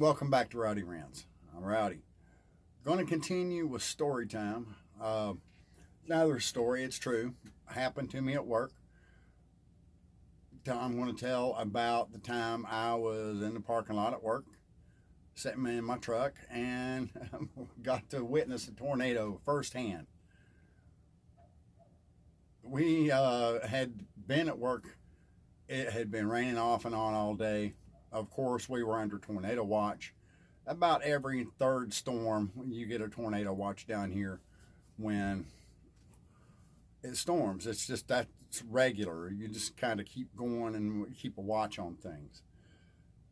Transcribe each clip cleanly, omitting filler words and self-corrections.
Welcome back to Rowdy Rants. I'm Rowdy. Going to continue with story time. Another story, it's true, happened to me at work. I'm going to tell about the time I was in the parking lot at work, sitting in my truck, and got to witness a tornado firsthand. We had been at work. It had been raining off and on all day. Of course, we were under tornado watch. About every third storm, you get a tornado watch down here when it storms. It's just that's regular. You just kind of keep going and keep a watch on things.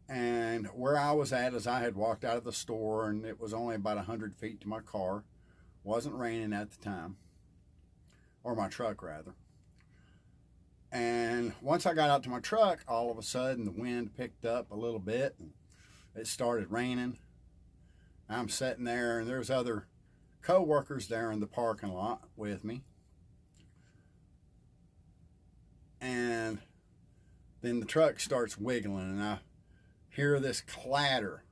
And where I was at is I had walked out of the store, and it was only about 100 feet to my car. Wasn't raining at the time, or my truck rather. And once I got out to my truck, all of a sudden the wind picked up a little bit and it started raining. I'm sitting there, and there's other co-workers there in the parking lot with me. And then the truck starts wiggling, and I hear this clatter.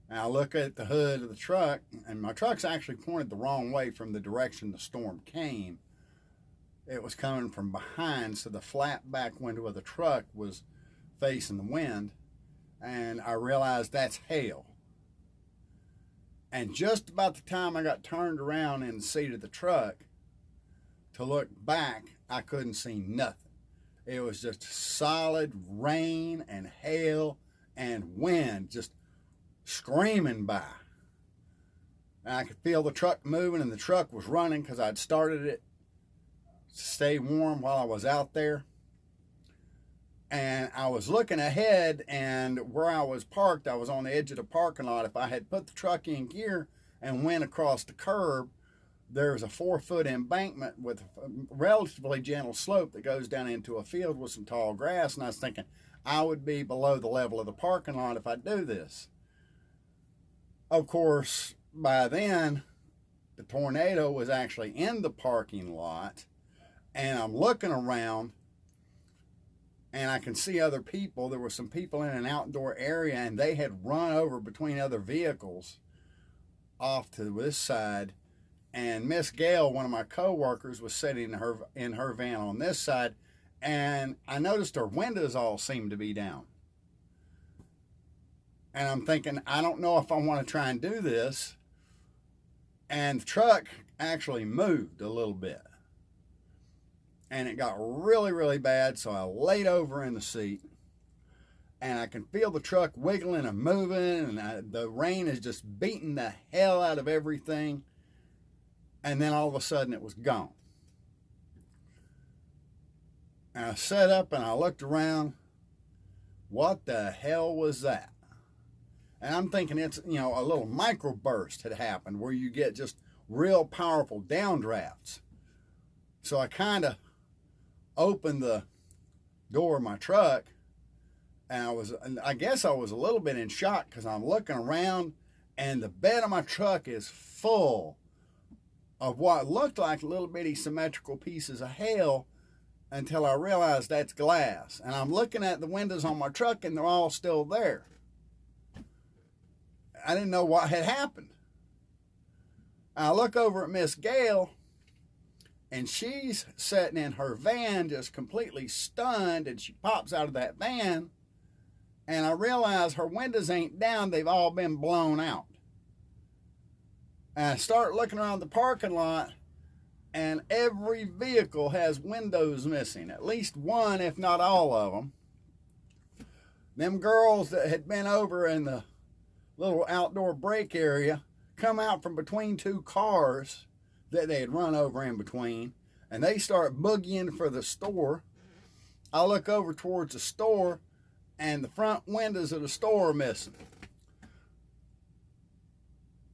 And I look at the hood of the truck, and my truck's actually pointed the wrong way from the direction the storm came. It was coming from behind, so the flat back window of the truck was facing the wind, and I realized that's hail. And just about the time I got turned around in the seat of the truck to look back, I couldn't see nothing. It was just solid rain and hail and wind just screaming by. And I could feel the truck moving, and the truck was running because I'd started it to stay warm while I was out there. And I was looking ahead, and where I was parked, I was on the edge of the parking lot. If I had put the truck in gear and went across the curb, there's a 4-foot embankment with a relatively gentle slope that goes down into a field with some tall grass. And I was thinking I would be below the level of the parking lot if I do this. Of course, by then, the tornado was actually in the parking lot. And I'm looking around, and I can see other people. There were some people in an outdoor area, and they had run over between other vehicles off to this side. And Miss Gail, one of my co-workers, was sitting in her van on this side, and I noticed her windows all seemed to be down. And I'm thinking, I don't know if I want to try and do this. And the truck actually moved a little bit. And it got really, really bad, so I laid over in the seat. And I can feel the truck wiggling and moving, and the rain is just beating the hell out of everything. And then all of a sudden it was gone. And I sat up and I looked around. What the hell was that? And I'm thinking it's, a little microburst had happened where you get just real powerful downdrafts. So I kind of opened the door of my truck, and I guess I was a little bit in shock because I'm looking around, and the bed of my truck is full of what looked like little bitty symmetrical pieces of hail until I realized that's glass. And I'm looking at the windows on my truck, and they're all still there. I didn't know what had happened. I look over at Miss Gail, and she's sitting in her van just completely stunned, and she pops out of that van, and I realize her windows ain't down, they've all been blown out. And I start looking around the parking lot, and every vehicle has windows missing, at least one, if not all of them. Them girls that had been over in the little outdoor break area come out from between two cars that they had run over in between, and they start boogieing for the store. I look over towards the store, and the front windows of the store are missing.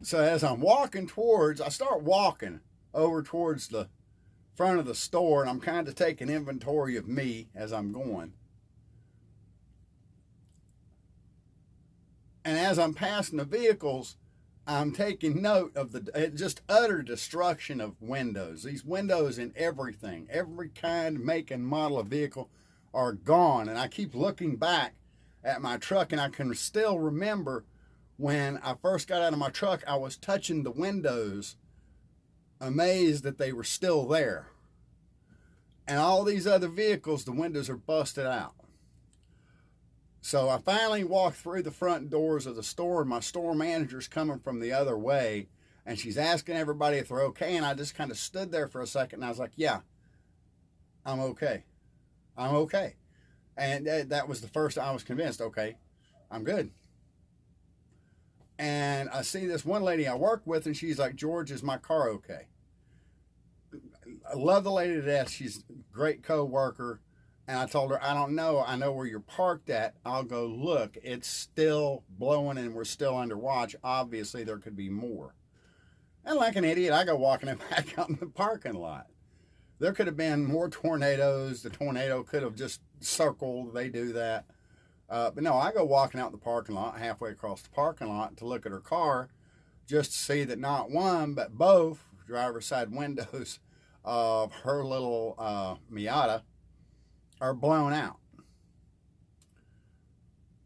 So as I'm walking I start walking over towards the front of the store, and I'm kind of taking inventory of me as I'm going. And as I'm passing the vehicles, I'm taking note of the just utter destruction of windows. These windows in everything, every kind, make, and model of vehicle are gone. And I keep looking back at my truck, and I can still remember When I first got out of my truck, I was touching the windows, amazed that they were still there. And all these other vehicles, the windows are busted out. So I finally walked through the front doors of the store, and my store manager's coming from the other way, and she's asking everybody if they're okay. And I just kind of stood there for a second, and I was like, yeah, I'm okay. I'm okay. And that was the first I was convinced, okay, I'm good. And I see this one lady I work with, and she's like, George, is my car okay? I love the lady to death. She's a great co-worker. And I told her, I don't know. I know where you're parked at. I'll go look. It's still blowing and we're still under watch. Obviously, there could be more. And like an idiot, I go walking it back out in the parking lot. There could have been more tornadoes. The tornado could have just circled. They do that. But no, I go walking out the parking lot, halfway across the parking lot, to look at her car, just to see that not one, but both driver's side windows of her little Miata are blown out.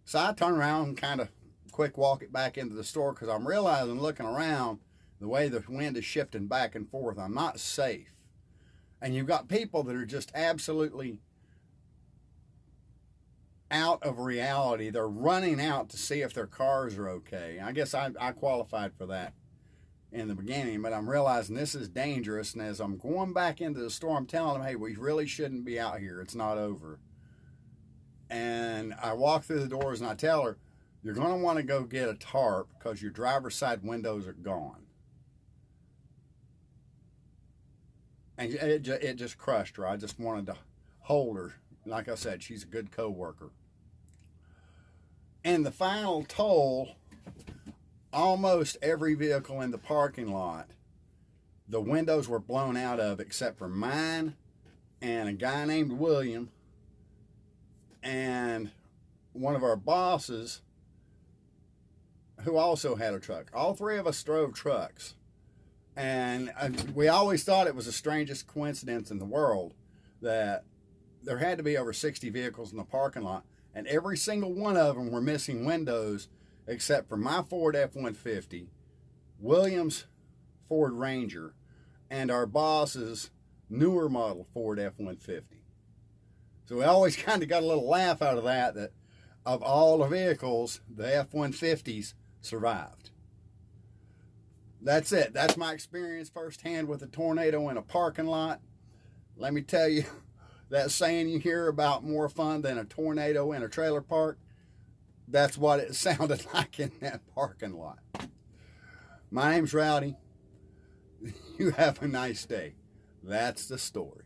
So I turn around and kind of quick walk it back into the store, because I'm realizing, looking around, the way the wind is shifting back and forth, I'm not safe. And you've got people that are just absolutely out of reality. They're running out to see if their cars are okay. I guess I qualified for that in the beginning, but I'm realizing this is dangerous. And as I'm going back into the store, I'm telling them, hey, we really shouldn't be out here. It's not over. And I walk through the doors and I tell her, you're going to want to go get a tarp, because your driver's side windows are gone. And it just crushed her. I just wanted to hold her. Like I said, she's a good co-worker. And the final toll, almost every vehicle in the parking lot, the windows were blown out of, except for mine and a guy named William and one of our bosses who also had a truck. All three of us drove trucks. And we always thought it was the strangest coincidence in the world that there had to be over 60 vehicles in the parking lot, and every single one of them were missing windows, except for my Ford F-150, William's Ford Ranger, and our boss's newer model Ford F-150. So we always kind of got a little laugh out of that of all the vehicles, the F-150s survived. That's it. That's my experience firsthand with a tornado in a parking lot. Let me tell you, that saying you hear about more fun than a tornado in a trailer park, that's what it sounded like in that parking lot. My name's Rowdy. You have a nice day. That's the story.